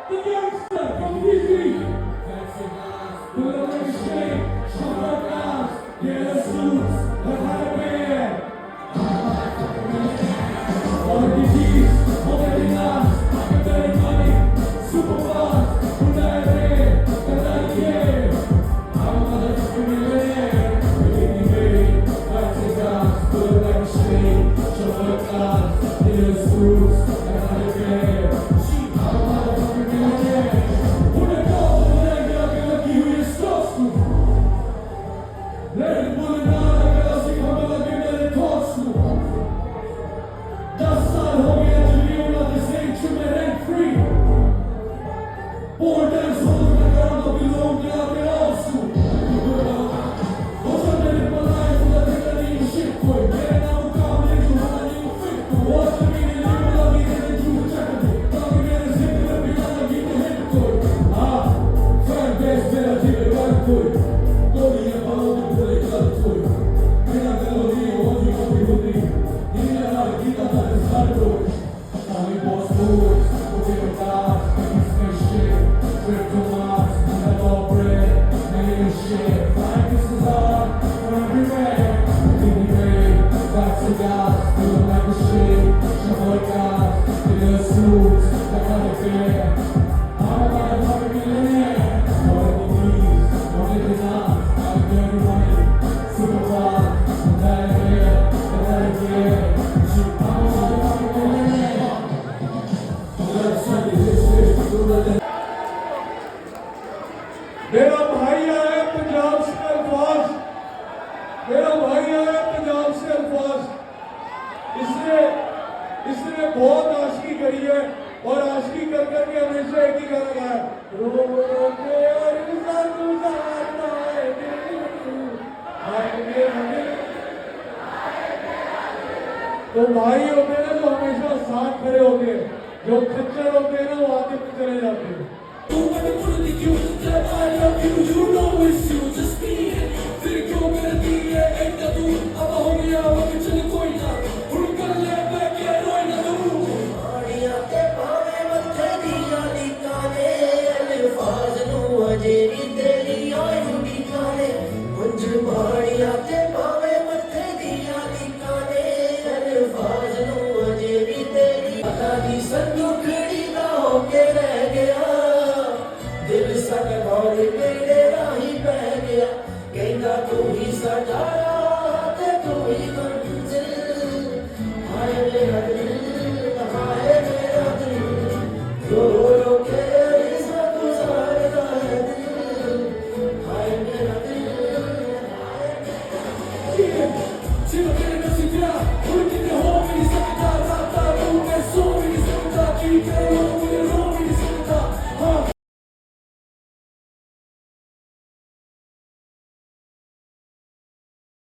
the youngster from Fiji. Put on the shake, show the glass, get a suit, but how to pay it. All the keys, all the glass, I got money, super fast, put that in, got that game. I'm a motherfucking millionaire, anyway, that's the glass, put on the shake, show the glass, get a suit, but how to pay it. मेरा भाई आया पंजाब से अल्फाज, मेरा भाई आया पंजाब से अल्फाज। इसने बहुत आशिकी करी है और आशिकी कर करके हमेशा एक ही गाना गाया, रो रो के अरज़ा गुज़ारता है दिल, हाय मेरा दिल। तो भाई होते हैं जो हमेशा साथ खड़े होते हैं, जो खच्चर होते हैं ना वो आगे चले जाते हैं। You know it's you.